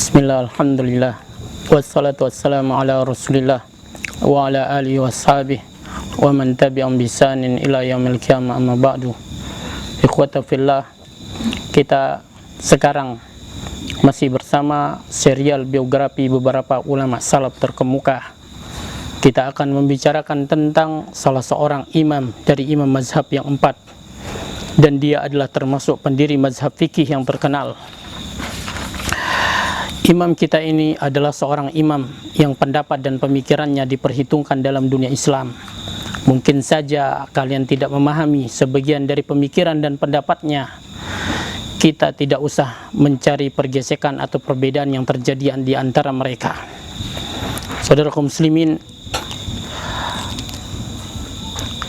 Bismillah, alhamdulillah, wassalatu wassalamu ala rasulillah wa ala alihi wa sahbihi wa man tabi'am bisanin ila yaumil qiyamah, amma ba'du. Ikhwata fillah, kita sekarang masih bersama serial biografi beberapa ulama salaf terkemuka. Kita akan membicarakan tentang salah seorang imam dari imam mazhab yang empat, dan dia adalah termasuk pendiri mazhab fikih yang terkenal. Imam kita ini adalah seorang imam yang pendapat dan pemikirannya diperhitungkan dalam dunia Islam. Mungkin saja kalian tidak memahami sebagian dari pemikiran dan pendapatnya. Kita tidak usah mencari pergesekan atau perbedaan yang terjadi di antara mereka. Saudaraku muslimin,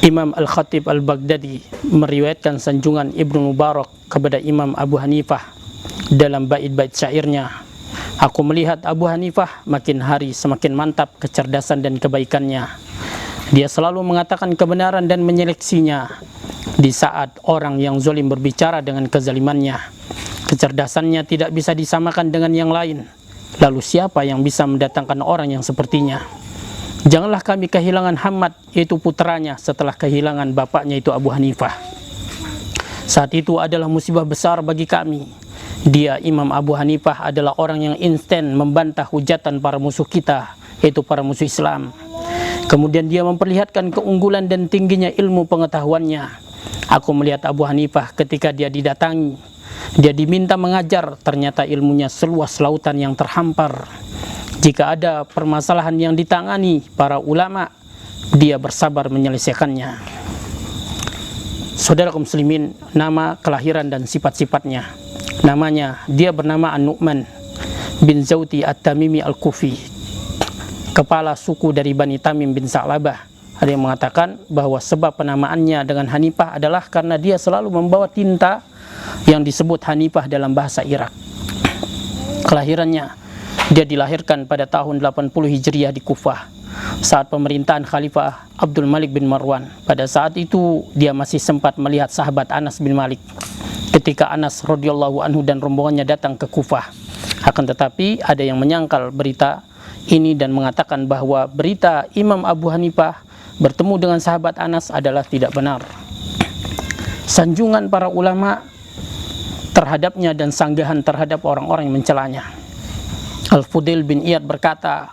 Imam Al-Khatib Al-Baghdadi meriwayatkan sanjungan Ibnu Mubarak kepada Imam Abu Hanifah dalam bait-bait syairnya. Aku melihat Abu Hanifah makin hari semakin mantap kecerdasan dan kebaikannya. Dia selalu mengatakan kebenaran dan menyeleksinya di saat orang yang zalim berbicara dengan kezalimannya. Kecerdasannya tidak bisa disamakan dengan yang lain. Lalu siapa yang bisa mendatangkan orang yang sepertinya? Janganlah kami kehilangan Hamad, yaitu putranya, setelah kehilangan bapaknya itu Abu Hanifah. Saat itu adalah musibah besar bagi kami. Dia, Imam Abu Hanifah, adalah orang yang instan membantah hujatan para musuh kita, yaitu para musuh Islam. Kemudian dia memperlihatkan keunggulan dan tingginya ilmu pengetahuannya. Aku melihat Abu Hanifah ketika dia didatangi. Dia diminta mengajar, ternyata ilmunya seluas lautan yang terhampar. Jika ada permasalahan yang ditangani para ulama, dia bersabar menyelesaikannya. Saudara muslimin, nama, kelahiran dan sifat-sifatnya. Namanya, dia bernama An-Nu'man bin Zawti At-Tamimi Al-Kufi, kepala suku dari Bani Tamim bin Sa'labah. Ada yang mengatakan bahwa sebab penamaannya dengan Hanifah adalah karena dia selalu membawa tinta yang disebut Hanifah dalam bahasa Irak. Kelahirannya, dia dilahirkan pada tahun 80 Hijriah di Kufah saat pemerintahan Khalifah Abdul Malik bin Marwan. Pada saat itu dia masih sempat melihat sahabat Anas bin Malik ketika Anas radhiyallahu anhu dan rombongannya datang ke Kufah. Akan tetapi ada yang menyangkal berita ini dan mengatakan bahwa berita Imam Abu Hanifah bertemu dengan sahabat Anas adalah tidak benar. Sanjungan para ulama terhadapnya dan sanggahan terhadap orang-orang yang mencelanya. Al-Fudail bin Iyad berkata,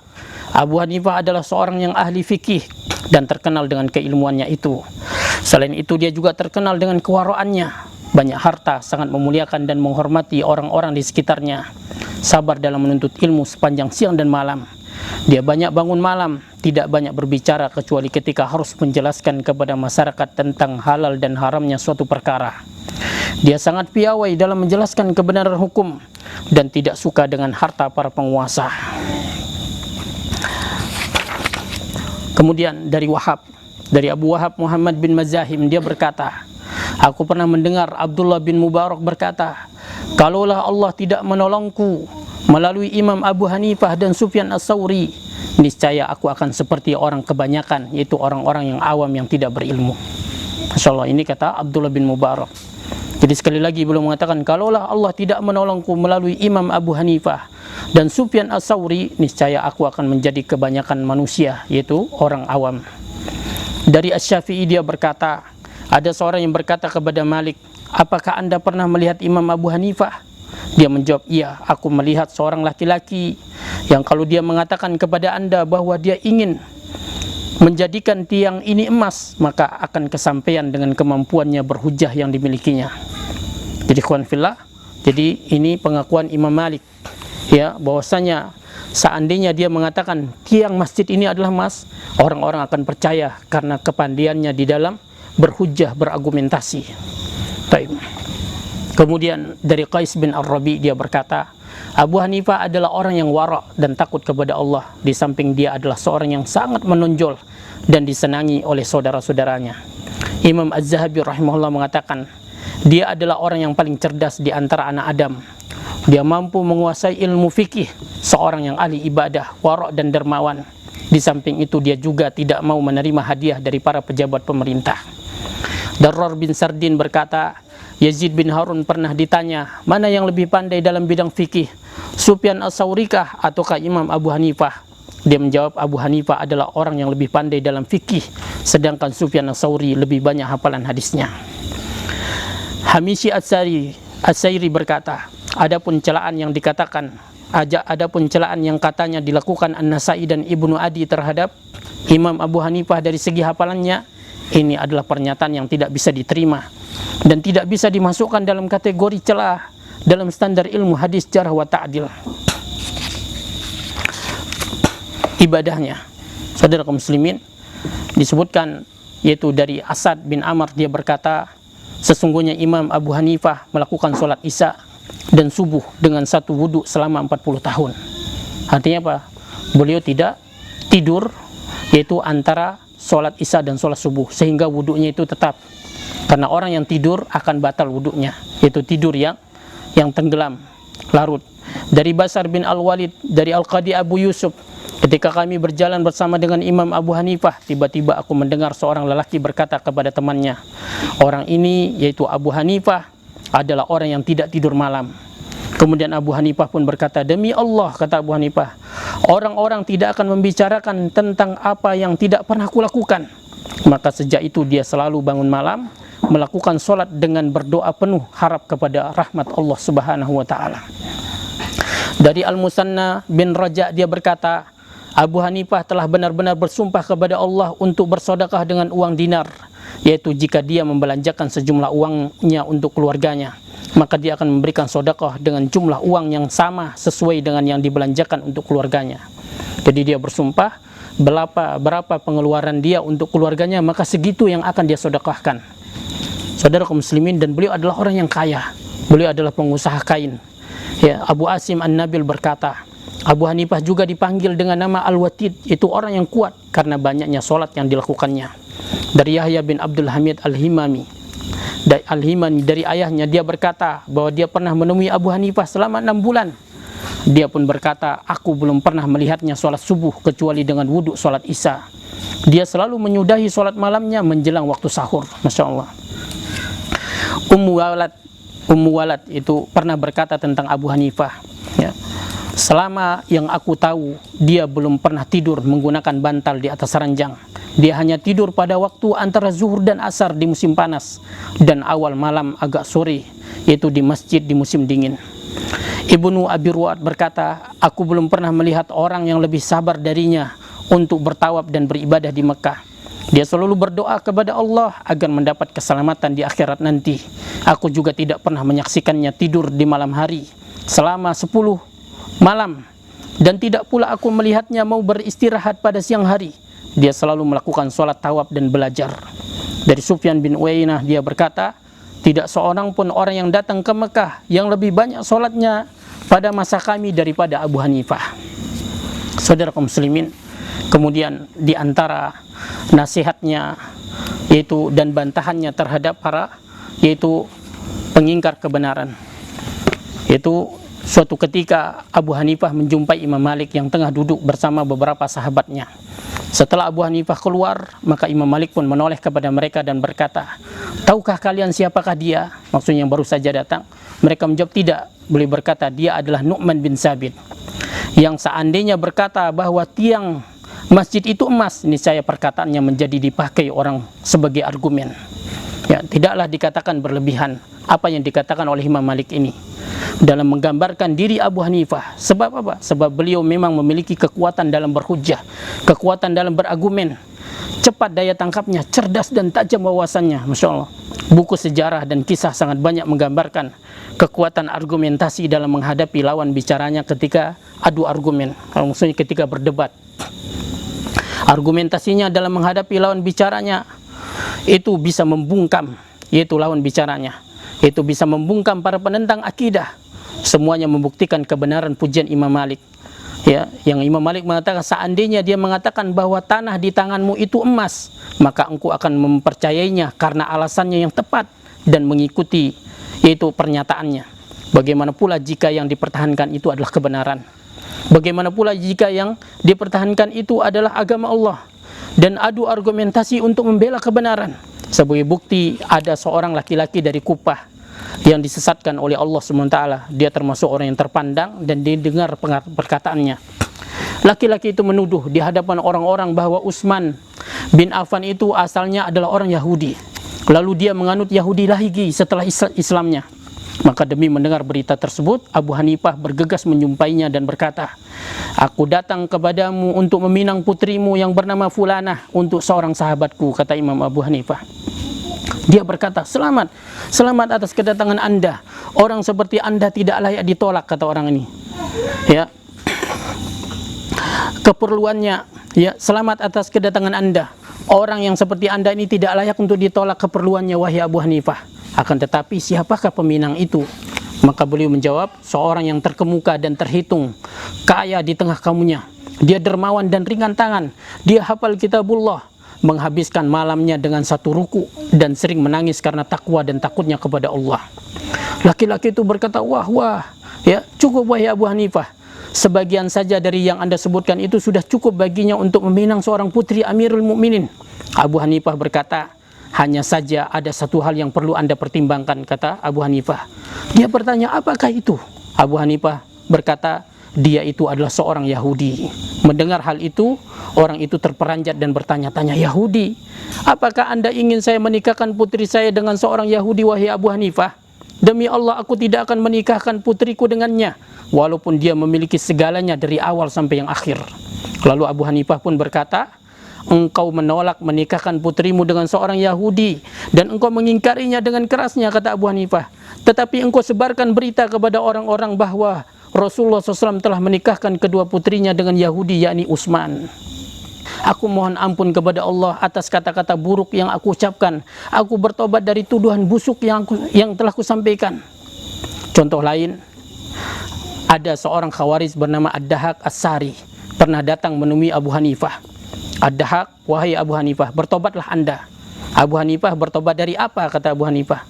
Abu Hanifah adalah seorang yang ahli fikih dan terkenal dengan keilmuannya itu. Selain itu dia juga terkenal dengan kewaraannya. Banyak harta, sangat memuliakan dan menghormati orang-orang di sekitarnya. Sabar dalam menuntut ilmu sepanjang siang dan malam. Dia banyak bangun malam, tidak banyak berbicara kecuali ketika harus menjelaskan kepada masyarakat tentang halal dan haramnya suatu perkara. Dia sangat piawai dalam menjelaskan kebenaran hukum dan tidak suka dengan harta para penguasa. Kemudian dari Abu Wahab Muhammad bin Mazahim, dia berkata, aku pernah mendengar Abdullah bin Mubarak berkata, kalaulah Allah tidak menolongku melalui Imam Abu Hanifah dan Sufyan As-Sawri, niscaya aku akan seperti orang kebanyakan, yaitu orang-orang yang awam yang tidak berilmu. Masya Allah, ini kata Abdullah bin Mubarak. Jadi sekali lagi beliau mengatakan, kalaulah Allah tidak menolongku melalui Imam Abu Hanifah dan Sufyan As-Sawri, niscaya aku akan menjadi kebanyakan manusia, yaitu orang awam. Dari Asy-Syafi'i dia berkata, ada seorang yang berkata kepada Malik, apakah anda pernah melihat Imam Abu Hanifah? Dia menjawab, iya, aku melihat seorang laki-laki yang kalau dia mengatakan kepada anda bahwa dia ingin menjadikan tiang ini emas, maka akan kesampaian dengan kemampuannya berhujah yang dimilikinya. Jadi ikhwan fillah, jadi ini pengakuan Imam Malik, ya, bahwasanya seandainya dia mengatakan tiang masjid ini adalah emas, orang-orang akan percaya karena kepandiannya di dalam berhujjah, berargumentasi. Baik. Kemudian dari Qais bin Ar-Rabi dia berkata, Abu Hanifah adalah orang yang wara' dan takut kepada Allah. Di samping dia adalah seorang yang sangat menonjol dan disenangi oleh saudara-saudaranya. Imam Az-Zahabi rahimahullah mengatakan, dia adalah orang yang paling cerdas di antara anak Adam. Dia mampu menguasai ilmu fikih, seorang yang ahli ibadah, wara' dan dermawan. Di samping itu dia juga tidak mau menerima hadiah dari para pejabat pemerintah. Darrar bin Sardin berkata, Yazid bin Harun pernah ditanya, mana yang lebih pandai dalam bidang fikih, Sufyan Ats-Tsauri kah ataukah Imam Abu Hanifah? Dia menjawab, Abu Hanifah adalah orang yang lebih pandai dalam fikih, sedangkan Sufyan Ats-Tsauri lebih banyak hafalan hadisnya. Hamishi Ats-Tsairi berkata, adapun celaan yang katanya dilakukan An-Nasai dan Ibnu Adi terhadap Imam Abu Hanifah dari segi hafalannya, ini adalah pernyataan yang tidak bisa diterima dan tidak bisa dimasukkan dalam kategori celah dalam standar ilmu hadis jarh wa ta'dil. Ibadahnya, saudara kaum muslimin, disebutkan yaitu dari Asad bin Amr, dia berkata, sesungguhnya Imam Abu Hanifah melakukan sholat isya dan subuh dengan satu wudhu selama 40 tahun. Artinya apa? Beliau tidak tidur yaitu antara sholat isya dan sholat subuh, sehingga wudhunya itu tetap. Karena orang yang tidur akan batal wudhunya, yaitu tidur yang tenggelam, larut. Dari Basar bin Al-Walid, dari Al-Qadi Abu Yusuf, ketika kami berjalan bersama dengan Imam Abu Hanifah, tiba-tiba aku mendengar seorang lelaki berkata kepada temannya, orang ini yaitu Abu Hanifah adalah orang yang tidak tidur malam. Kemudian Abu Hanifah pun berkata, demi Allah, kata Abu Hanifah, orang-orang tidak akan membicarakan tentang apa yang tidak pernah kulakukan. Maka sejak itu dia selalu bangun malam, melakukan sholat dengan berdoa penuh harap kepada rahmat Allah Subhanahu wa ta'ala. Dari Al-Musanna bin Raja, dia berkata, Abu Hanifah telah benar-benar bersumpah kepada Allah untuk bersedekah dengan uang dinar, yaitu jika dia membelanjakan sejumlah uangnya untuk keluarganya, maka dia akan memberikan sedekah dengan jumlah uang yang sama sesuai dengan yang dibelanjakan untuk keluarganya. Jadi dia bersumpah berapa pengeluaran dia untuk keluarganya, maka segitu yang akan dia sedekahkan. Saudara kaum muslimin, dan beliau adalah orang yang kaya, beliau adalah pengusaha kain. Ya, Abu Asim An-Nabil berkata, Abu Hanifah juga dipanggil dengan nama Al-Watid, itu orang yang kuat karena banyaknya sholat yang dilakukannya. Dari Yahya bin Abdul Hamid Al-Himami, dari ayahnya, dia berkata bahwa dia pernah menemui Abu Hanifah selama 6 bulan. Dia pun berkata, aku belum pernah melihatnya sholat subuh kecuali dengan wudhu sholat isya. Dia selalu menyudahi sholat malamnya menjelang waktu sahur. Masya Allah. Ummu Walad itu pernah berkata tentang Abu Hanifah, ya, selama yang aku tahu, dia belum pernah tidur menggunakan bantal di atas ranjang. Dia hanya tidur pada waktu antara zuhur dan asar di musim panas, dan awal malam agak sore, yaitu di masjid di musim dingin. Ibnu Abi Ruwad berkata, aku belum pernah melihat orang yang lebih sabar darinya untuk bertawaf dan beribadah di Mekah. Dia selalu berdoa kepada Allah agar mendapat keselamatan di akhirat nanti. Aku juga tidak pernah menyaksikannya tidur di malam hari selama 10 malam, dan tidak pula aku melihatnya mau beristirahat pada siang hari. Dia selalu melakukan sholat tawaf dan belajar. Dari Sufyan bin Uyainah, dia berkata, tidak seorang pun orang yang datang ke Mekah yang lebih banyak sholatnya pada masa kami daripada Abu Hanifah. Saudara kaum muslimin, kemudian di antara nasihatnya yaitu dan bantahannya terhadap para yaitu pengingkar kebenaran, yaitu suatu ketika Abu Hanifah menjumpai Imam Malik yang tengah duduk bersama beberapa sahabatnya. Setelah Abu Hanifah keluar, maka Imam Malik pun menoleh kepada mereka dan berkata, tahukah kalian siapakah dia? Maksudnya yang baru saja datang. Mereka menjawab tidak. Beliau berkata, dia adalah Nu'man bin Sabit, yang seandainya berkata bahwa tiang masjid itu emas, niscaya perkataannya menjadi dipakai orang sebagai argumen. Ya, tidaklah dikatakan berlebihan apa yang dikatakan oleh Imam Malik ini dalam menggambarkan diri Abu Hanifah. Sebab apa? Sebab beliau memang memiliki kekuatan dalam berhujjah, kekuatan dalam berargumen, cepat daya tangkapnya, cerdas dan tajam wawasannya. Masya Allah. Buku sejarah dan kisah sangat banyak menggambarkan kekuatan argumentasi dalam menghadapi lawan bicaranya ketika adu argumen, maksudnya ketika berdebat. Argumentasinya dalam menghadapi lawan bicaranya itu bisa membungkam, yaitu lawan bicaranya, itu bisa membungkam para penentang akidah. Semuanya membuktikan kebenaran pujian Imam Malik. Ya, yang Imam Malik mengatakan, seandainya dia mengatakan bahwa tanah di tanganmu itu emas, maka engkau akan mempercayainya karena alasannya yang tepat dan mengikuti yaitu pernyataannya. Bagaimana pula jika yang dipertahankan itu adalah kebenaran? Bagaimana pula jika yang dipertahankan itu adalah agama Allah? Dan adu argumentasi untuk membela kebenaran. Sebagai bukti, ada seorang laki-laki dari Kupah yang disesatkan oleh Allah SWT. Dia termasuk orang yang terpandang dan didengar perkataannya. Laki-laki itu menuduh di hadapan orang-orang bahwa Utsman bin Affan itu asalnya adalah orang Yahudi. Lalu dia menganut Yahudi lagi setelah Islamnya. Maka demi mendengar berita tersebut, Abu Hanifah bergegas menjumpainya dan berkata, "Aku datang kepadamu untuk meminang putrimu yang bernama Fulanah untuk seorang sahabatku," kata Imam Abu Hanifah. Dia berkata, "Selamat, selamat atas kedatangan Anda. Orang seperti Anda tidak layak ditolak," kata orang ini. Ya. Keperluannya, ya, "Selamat atas kedatangan Anda. Orang yang seperti Anda ini tidak layak untuk ditolak keperluannya, wahai Abu Hanifah. Akan tetapi siapakah peminang itu?" Maka beliau menjawab, "Seorang yang terkemuka dan terhitung, kaya di tengah kaumnya. Dia dermawan dan ringan tangan. Dia hafal kitabullah, menghabiskan malamnya dengan satu ruku dan sering menangis karena takwa dan takutnya kepada Allah." Laki-laki itu berkata, "Wah, ya, cukup wahai Abu Hanifah. Sebagian saja dari yang Anda sebutkan itu sudah cukup baginya untuk meminang seorang putri Amirul Mukminin." Abu Hanifah berkata, "Hanya saja ada satu hal yang perlu Anda pertimbangkan," kata Abu Hanifah. Dia bertanya, "Apakah itu?" Abu Hanifah berkata, "Dia itu adalah seorang Yahudi." Mendengar hal itu, orang itu terperanjat dan bertanya-tanya, "Yahudi? Apakah Anda ingin saya menikahkan putri saya dengan seorang Yahudi, wahai Abu Hanifah? Demi Allah, aku tidak akan menikahkan putriku dengannya, walaupun dia memiliki segalanya dari awal sampai yang akhir." Lalu Abu Hanifah pun berkata, "Engkau menolak menikahkan putrimu dengan seorang Yahudi dan engkau mengingkarinya dengan kerasnya," kata Abu Hanifah. "Tetapi engkau sebarkan berita kepada orang-orang bahwa Rasulullah SAW telah menikahkan kedua putrinya dengan Yahudi, yakni Utsman. Aku mohon ampun kepada Allah atas kata-kata buruk yang aku ucapkan. Aku bertobat dari tuduhan busuk yang telah kusampaikan." Contoh lain, ada seorang khawarij bernama Ad-Dahhak As-Sari pernah datang menemui Abu Hanifah. "Ad-Dahhak, wahai Abu Hanifah, bertobatlah Anda." Abu Hanifah, "Bertobat dari apa?" kata Abu Hanifah.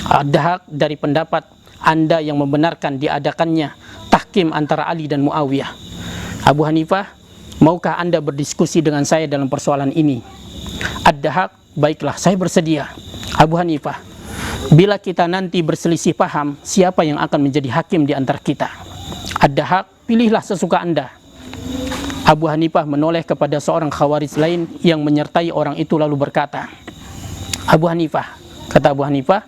"Ad-Dahhak, dari pendapat Anda yang membenarkan diadakannya tahkim antara Ali dan Muawiyah." Abu Hanifah, "Maukah Anda berdiskusi dengan saya dalam persoalan ini?" Ad-Dahhak, "Baiklah, saya bersedia." Abu Hanifah, "Bila kita nanti berselisih paham, siapa yang akan menjadi hakim di antara kita?" Ad-Dahhak, "Pilihlah sesuka Anda." Abu Hanifah menoleh kepada seorang khawarij lain yang menyertai orang itu lalu berkata, "Abu Hanifah," kata Abu Hanifah,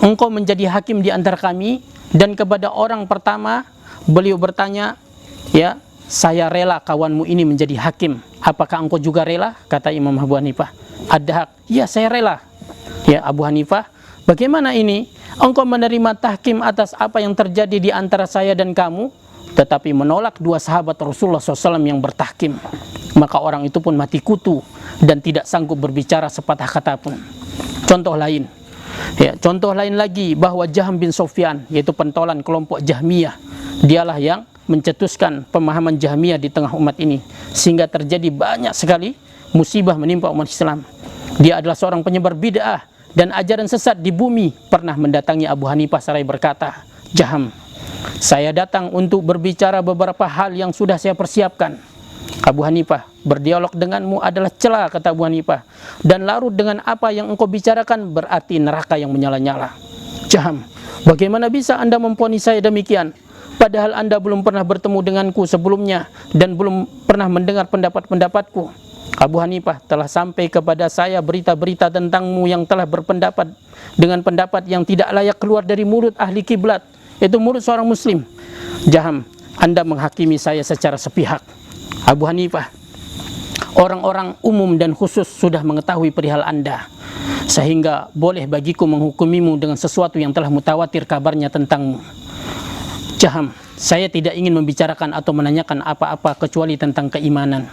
"engkau menjadi hakim di antara kami." Dan kepada orang pertama beliau bertanya, "Ya, saya rela kawanmu ini menjadi hakim. Apakah engkau juga rela?" Kata Imam Abu Hanifah. Ad-Dahhak, "Ya, saya rela." Ya, Abu Hanifah, "Bagaimana ini? Engkau menerima tahkim atas apa yang terjadi di antara saya dan kamu, tetapi menolak dua sahabat Rasulullah SAW yang bertahkim." Maka orang itu pun mati kutu dan tidak sanggup berbicara sepatah kata pun. Contoh lain, ya, contoh lain lagi bahwa Jahm bin Sufyan, yaitu pentolan kelompok Jahmiyah, dialah yang mencetuskan pemahaman Jahmiyah di tengah umat ini, sehingga terjadi banyak sekali musibah menimpa umat Islam. Dia adalah seorang penyebar bid'ah dan ajaran sesat di bumi. Pernah mendatangi Abu Hanifah seraya berkata, "Jahm, saya datang untuk berbicara beberapa hal yang sudah saya persiapkan." Abu Hanifah, "Berdialog denganmu adalah celah," kata Abu Hanifah, "dan larut dengan apa yang engkau bicarakan berarti neraka yang menyala-nyala." Jahm, "Bagaimana bisa Anda memponis saya demikian? Padahal Anda belum pernah bertemu denganku sebelumnya dan belum pernah mendengar pendapat-pendapatku." Abu Hanifah, "Telah sampai kepada saya berita-berita tentangmu yang telah berpendapat dengan pendapat yang tidak layak keluar dari mulut ahli kiblat, yaitu mulut seorang muslim." Jahm, "Anda menghakimi saya secara sepihak." Abu Hanifah, "Orang-orang umum dan khusus sudah mengetahui perihal Anda, sehingga boleh bagiku menghukumimu dengan sesuatu yang telah mutawatir kabarnya tentangmu." Jahm, "Saya tidak ingin membicarakan atau menanyakan apa-apa kecuali tentang keimanan."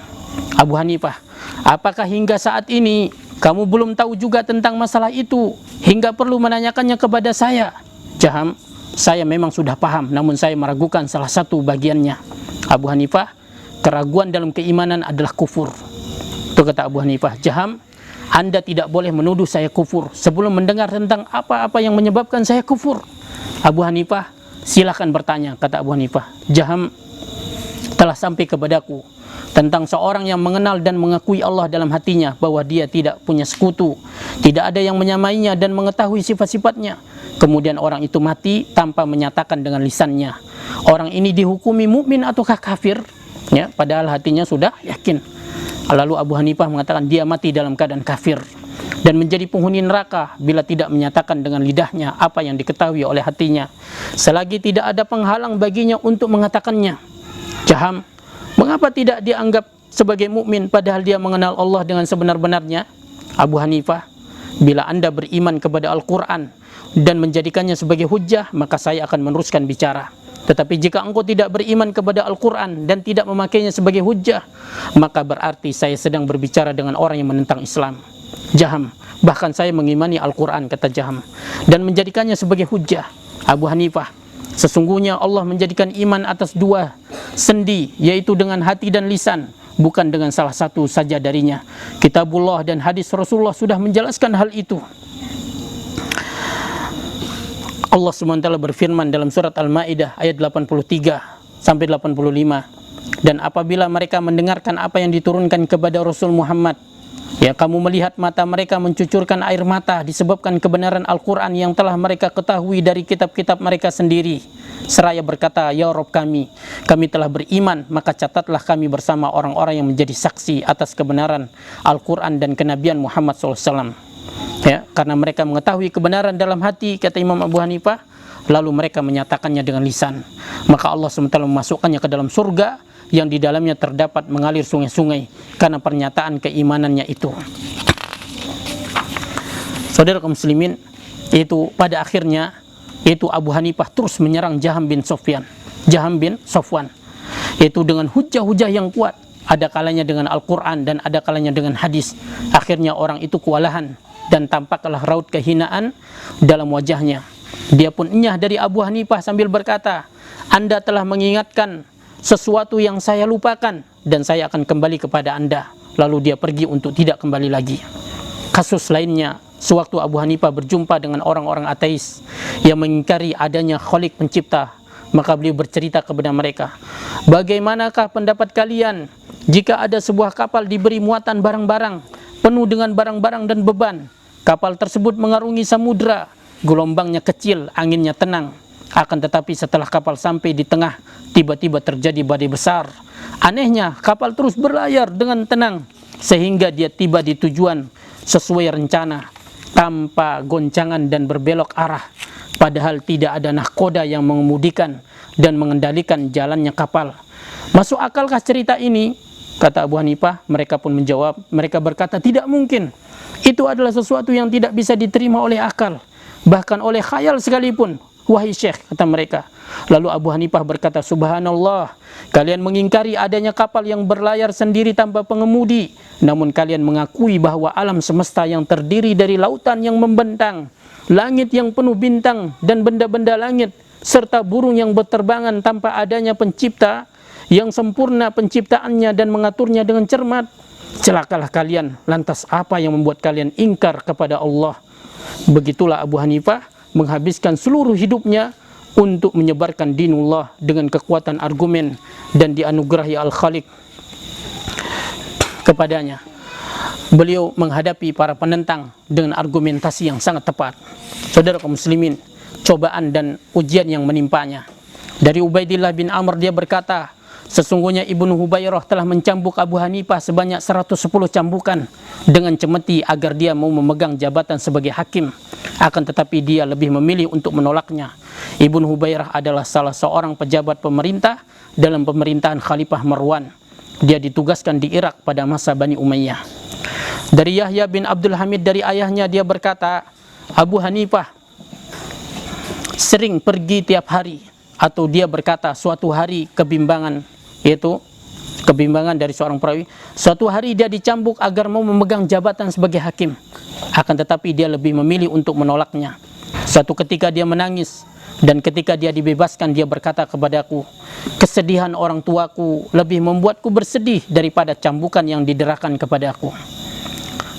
Abu Hanifah, "Apakah hingga saat ini kamu belum tahu juga tentang masalah itu hingga perlu menanyakannya kepada saya?" Jahm, "Saya memang sudah paham, namun saya meragukan salah satu bagiannya." Abu Hanifah, "Keraguan dalam keimanan adalah kufur." Itu kata Abu Hanifah. Jahm, "Anda tidak boleh menuduh saya kufur sebelum mendengar tentang apa-apa yang menyebabkan saya kufur." Abu Hanifah, "Silakan bertanya," kata Abu Hanifah. Jahm, "Telah sampai kepadaku tentang seorang yang mengenal dan mengakui Allah dalam hatinya bahwa dia tidak punya sekutu, tidak ada yang menyamainya dan mengetahui sifat-sifatnya. kemudian orang itu mati tanpa menyatakan dengan lisannya. Orang ini dihukumi mukmin ataukah kafir? Ya, padahal hatinya sudah yakin. Lalu Abu Hanifah mengatakan dia mati dalam keadaan kafir dan menjadi penghuni neraka bila tidak menyatakan dengan lidahnya apa yang diketahui oleh hatinya, selagi tidak ada penghalang baginya untuk mengatakannya. Jaham, mengapa tidak dianggap sebagai mukmin padahal dia mengenal Allah dengan sebenar-benarnya? Abu Hanifah, bila Anda beriman kepada Al-Quran dan menjadikannya sebagai hujjah, maka saya akan meneruskan bicara. Tetapi jika engkau tidak beriman kepada Al-Quran dan tidak memakainya sebagai hujjah, maka berarti saya sedang berbicara dengan orang yang menentang Islam. Jaham, bahkan saya mengimani Al-Quran, kata Jaham, dan menjadikannya sebagai hujjah. Abu Hanifah, sesungguhnya Allah menjadikan iman atas dua sendi, yaitu dengan hati dan lisan, bukan dengan salah satu saja darinya. Kitabullah dan hadis Rasulullah sudah menjelaskan hal itu. Allah SWT berfirman dalam surat Al-Ma'idah ayat 83 sampai 85, dan apabila mereka mendengarkan apa yang diturunkan kepada Rasul Muhammad, ya, kamu melihat mata mereka mencucurkan air mata disebabkan kebenaran Al-Quran yang telah mereka ketahui dari kitab-kitab mereka sendiri, seraya berkata, ya Rabb kami telah beriman, maka catatlah kami bersama orang-orang yang menjadi saksi atas kebenaran Al-Quran dan kenabian Muhammad SAW. Ya, karena mereka mengetahui kebenaran dalam hati, kata Imam Abu Hanifah, lalu mereka menyatakannya dengan lisan, maka Allah SWT memasukkannya ke dalam surga yang di dalamnya terdapat mengalir sungai-sungai karena pernyataan keimanannya itu. Saudara kaum muslimin, itu pada akhirnya itu Abu Hanifah terus menyerang Jaham bin Safwan, yaitu dengan hujah-hujah yang kuat, ada kalanya dengan Al-Quran dan ada kalanya dengan hadis. Akhirnya orang itu kewalahan dan tampaklah raut kehinaan dalam wajahnya. Dia pun enyah dari Abu Hanifah sambil berkata, Anda telah mengingatkan sesuatu yang saya lupakan dan saya akan kembali kepada Anda. Lalu dia pergi untuk tidak kembali lagi. Kasus lainnya, sewaktu Abu Hanifah berjumpa dengan orang-orang ateis yang mengingkari adanya Khalik pencipta, maka beliau bercerita kepada mereka, bagaimanakah pendapat kalian jika ada sebuah kapal diberi muatan barang-barang penuh dengan barang-barang dan beban? Kapal tersebut mengarungi samudra, gelombangnya kecil, anginnya tenang. Akan tetapi setelah kapal sampai di tengah, tiba-tiba terjadi badai besar. Anehnya, kapal terus berlayar dengan tenang sehingga dia tiba di tujuan sesuai rencana, tanpa goncangan dan berbelok arah. Padahal tidak ada nahkoda yang mengemudikan dan mengendalikan jalannya kapal. Masuk akalkah cerita ini? Kata Abu Hanifah. Mereka pun menjawab, mereka berkata, tidak mungkin. Itu adalah sesuatu yang tidak bisa diterima oleh akal, bahkan oleh khayal sekalipun, wahai Syekh, kata mereka. Lalu Abu Hanifah berkata, subhanallah, kalian mengingkari adanya kapal yang berlayar sendiri tanpa pengemudi, namun kalian mengakui bahwa alam semesta yang terdiri dari lautan yang membentang, langit yang penuh bintang dan benda-benda langit, serta burung yang berterbangan tanpa adanya pencipta yang sempurna penciptaannya dan mengaturnya dengan cermat. Celakalah kalian, lantas apa yang membuat kalian ingkar kepada Allah? Begitulah Abu Hanifah menghabiskan seluruh hidupnya untuk menyebarkan dinullah dengan kekuatan argumen dan dianugerahi Al-Khaliq kepadanya. Beliau menghadapi para penentang dengan argumentasi yang sangat tepat. Saudara kaum muslimin, cobaan dan ujian yang menimpanya. Dari Ubaidillah bin Amr, dia berkata, sesungguhnya Ibnu Hubairah telah mencambuk Abu Hanifah sebanyak 110 cambukan dengan cemeti agar dia mau memegang jabatan sebagai hakim. Akan tetapi dia lebih memilih untuk menolaknya. Ibnu Hubairah adalah salah seorang pejabat pemerintah dalam pemerintahan Khalifah Marwan. Dia ditugaskan di Irak pada masa Bani Umayyah. Dari Yahya bin Abdul Hamid, dari ayahnya, dia berkata, Abu Hanifah sering pergi tiap hari, atau dia berkata suatu hari kebimbangan, yaitu kebimbangan dari seorang perawi. Suatu hari dia dicambuk agar mau memegang jabatan sebagai hakim, akan tetapi dia lebih memilih untuk menolaknya. Suatu ketika dia menangis, dan ketika dia dibebaskan dia berkata kepadaku, kesedihan orang tuaku lebih membuatku bersedih daripada cambukan yang diderakan kepadaku.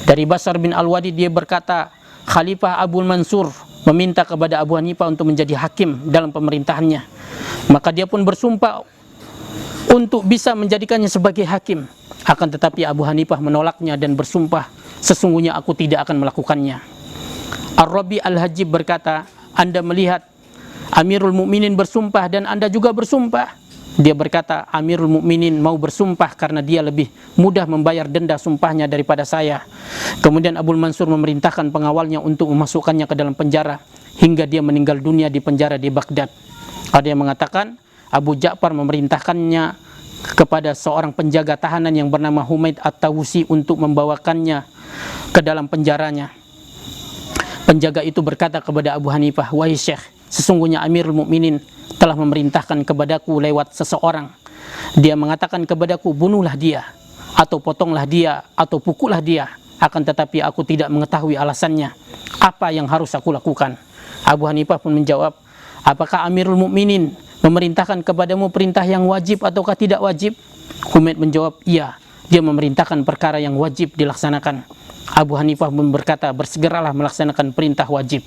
Dari Basar bin Al-Wadid, dia berkata, Khalifah Abu Mansur meminta kepada Abu Hanifah untuk menjadi hakim dalam pemerintahannya. Maka dia pun bersumpah untuk bisa menjadikannya sebagai hakim. Akan tetapi Abu Hanifah menolaknya dan bersumpah, sesungguhnya aku tidak akan melakukannya. Ar-Rabi Al-Hajib berkata, Anda melihat Amirul Mukminin bersumpah dan Anda juga bersumpah?" Dia berkata, "Amirul Mukminin mau bersumpah karena dia lebih mudah membayar denda sumpahnya daripada saya." Kemudian Abu Mansur memerintahkan pengawalnya untuk memasukkannya ke dalam penjara hingga dia meninggal dunia di penjara di Baghdad. Ada yang mengatakan Abu Ja'far memerintahkannya kepada seorang penjaga tahanan yang bernama Humaid At-Tawusi untuk membawakannya ke dalam penjaranya. Penjaga itu berkata kepada Abu Hanifah, "Wahai Syekh, sesungguhnya Amirul Mukminin telah memerintahkan kepadaku lewat seseorang. Dia mengatakan kepadaku, bunuhlah dia, atau potonglah dia, atau pukullah dia. Akan tetapi aku tidak mengetahui alasannya. Apa yang harus aku lakukan?" Abu Hanifah pun menjawab, "Apakah Amirul Mukminin memerintahkan kepadamu perintah yang wajib ataukah tidak wajib?" Humaid menjawab, "Iya, dia memerintahkan perkara yang wajib dilaksanakan." Abu Hanifah pun berkata, "Bersegeralah melaksanakan perintah wajib."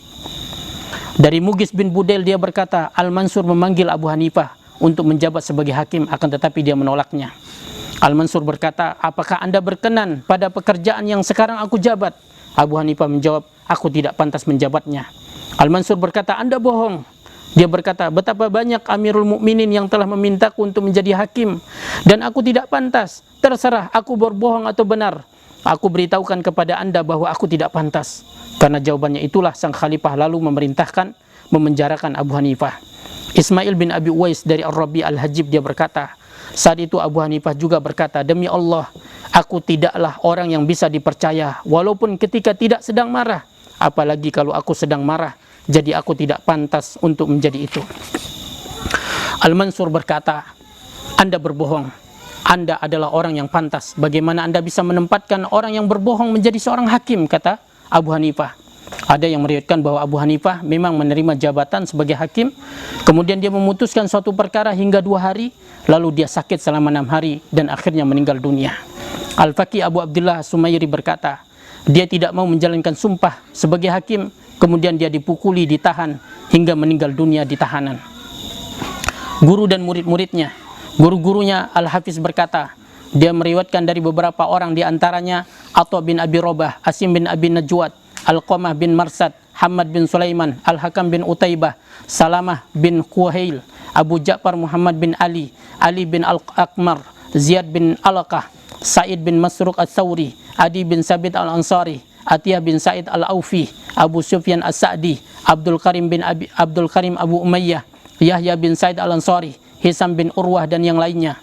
Dari Mugis bin Budail dia berkata, Al-Mansur memanggil Abu Hanifah untuk menjabat sebagai hakim, akan tetapi dia menolaknya. Al-Mansur berkata, "Apakah Anda berkenan pada pekerjaan yang sekarang aku jabat?" Abu Hanifah menjawab, "Aku tidak pantas menjabatnya." Al-Mansur berkata, "Anda bohong." Dia berkata, "Betapa banyak Amirul Mukminin yang telah memintaku untuk menjadi hakim, dan aku tidak pantas. Terserah aku berbohong atau benar. Aku beritahukan kepada Anda bahwa aku tidak pantas." Karena jawabannya itulah sang khalifah lalu memerintahkan memenjarakan Abu Hanifah. Ismail bin Abi Uwais dari Ar-Rabi Al-Hajib dia berkata, saat itu Abu Hanifah juga berkata, "Demi Allah, aku tidaklah orang yang bisa dipercaya walaupun ketika tidak sedang marah, apalagi kalau aku sedang marah, jadi aku tidak pantas untuk menjadi itu." Al-Mansur berkata, "Anda berbohong. Anda adalah orang yang pantas. Bagaimana Anda bisa menempatkan orang yang berbohong menjadi seorang hakim?" kata Abu Hanifah. Ada yang meriwayatkan bahwa Abu Hanifah memang menerima jabatan sebagai hakim, kemudian dia memutuskan suatu perkara hingga 2 hari, lalu dia sakit selama 6 hari dan akhirnya meninggal dunia. Al-Faqih Abu Abdullah Sumairi berkata, dia tidak mau menjalankan sumpah sebagai hakim, kemudian dia dipukuli, ditahan hingga meninggal dunia di tahanan. Guru dan murid-muridnya, guru-gurunya Al-Hafiz berkata, dia meriwayatkan dari beberapa orang, di antaranya Atha bin Abi Robah, Asim bin Abi Najwad, Al-Qamah bin Marsad, Hamad bin Sulaiman, Al-Hakam bin Utaibah, Salamah bin Quhail, Abu Ja'far Muhammad bin Ali, Ali bin Al-Akmar, Ziyad bin Alaqah, Sa'id bin Masruq Al-Thawri, Adi bin Sabit Al-Ansari, Atiyah bin Sa'id Al-Aufi, Abu Sufyan As-Sa'di, Abdul Karim Abu Umayyah, Yahya bin Sa'id Al-Ansari, Hisam bin Urwah dan yang lainnya.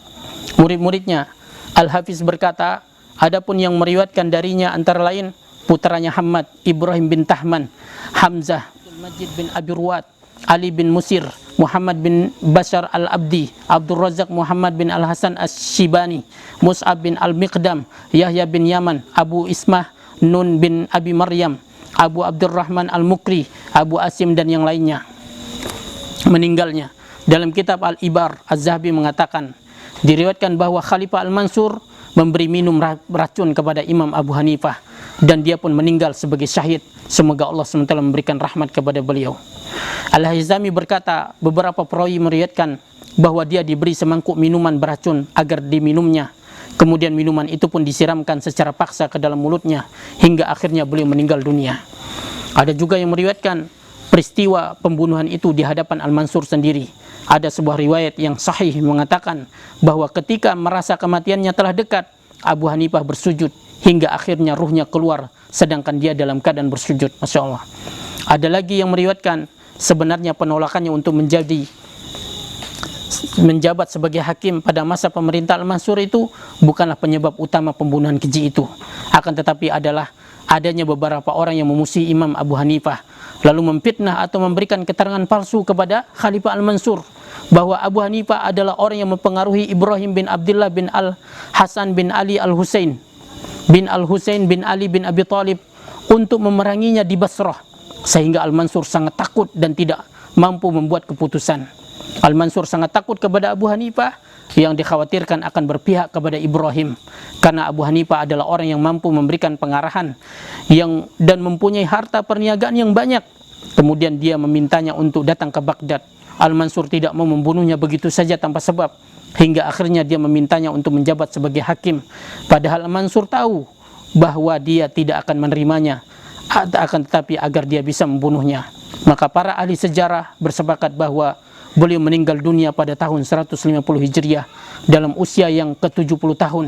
Murid-muridnya Al-Hafiz berkata, adapun yang meriwayatkan darinya antara lain putranya Hamad, Ibrahim bin Tahman, Hamzah, Majid bin Abi Ruwad, Ali bin Musir, Muhammad bin Bashar Al-Abdi, Abdul Razak Muhammad bin Al-Hasan As-Shibani, Mus'ab bin Al-Miqdam, Yahya bin Yaman, Abu Ismah, Nun bin Abi Maryam, Abu Abdurrahman Al-Mukri, Abu Asim dan yang lainnya. Meninggalnya. Dalam kitab Al-Ibar, Az-Zahabi mengatakan, diriwayatkan bahwa Khalifah Al-Mansur memberi minum racun kepada Imam Abu Hanifah dan dia pun meninggal sebagai syahid. Semoga Allah SWT memberikan rahmat kepada beliau. Al-Hayzami berkata, beberapa perawi meriwayatkan bahwa dia diberi semangkuk minuman beracun agar diminumnya. Kemudian minuman itu pun disiramkan secara paksa ke dalam mulutnya hingga akhirnya beliau meninggal dunia. Ada juga yang meriwayatkan peristiwa pembunuhan itu di hadapan Al-Mansur sendiri. Ada sebuah riwayat yang sahih mengatakan bahwa ketika merasa kematiannya telah dekat, Abu Hanifah bersujud hingga akhirnya ruhnya keluar sedangkan dia dalam keadaan bersujud. Masya Allah. Ada lagi yang meriwayatkan sebenarnya penolakannya untuk menjabat sebagai hakim pada masa pemerintah Al-Mansur itu bukanlah penyebab utama pembunuhan keji itu, akan tetapi adalah adanya beberapa orang yang memusuhi Imam Abu Hanifah lalu memfitnah atau memberikan keterangan palsu kepada Khalifah Al-Mansur bahwa Abu Hanifah adalah orang yang mempengaruhi Ibrahim bin Abdullah bin Al-Hasan bin Ali Al-Husain bin Ali bin Abi Thalib untuk memeranginya di Basrah, sehingga Al-Mansur sangat takut dan tidak mampu membuat keputusan. Al-Mansur sangat takut kepada Abu Hanifah yang dikhawatirkan akan berpihak kepada Ibrahim, karena Abu Hanifah adalah orang yang mampu memberikan pengarahan dan mempunyai harta perniagaan yang banyak. Kemudian dia memintanya untuk datang ke Baghdad. Al-Mansur tidak mau membunuhnya begitu saja tanpa sebab, hingga akhirnya dia memintanya untuk menjabat sebagai hakim. Padahal Al-Mansur tahu bahwa dia tidak akan menerimanya, akan tetapi agar dia bisa membunuhnya. Maka para ahli sejarah bersepakat bahwa beliau meninggal dunia pada tahun 150 Hijriah dalam usia yang ke-70 tahun.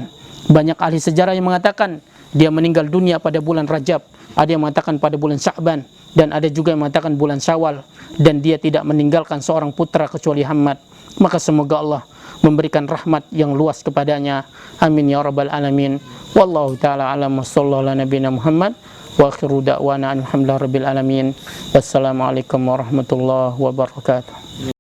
Banyak ahli sejarah yang mengatakan dia meninggal dunia pada bulan Rajab, ada yang mengatakan pada bulan Sya'ban, dan ada juga yang mengatakan bulan Syawal, dan dia tidak meninggalkan seorang putra kecuali Hamad. Maka semoga Allah memberikan rahmat yang luas kepadanya. Amin ya rabbal alamin. Wallahu ta'ala alam wa sallallahu ala nabiyina Muhammad wa akhiru da'wana alhamdulillahi rabbil alamin. Wassalamualaikum warahmatullahi wabarakatuh.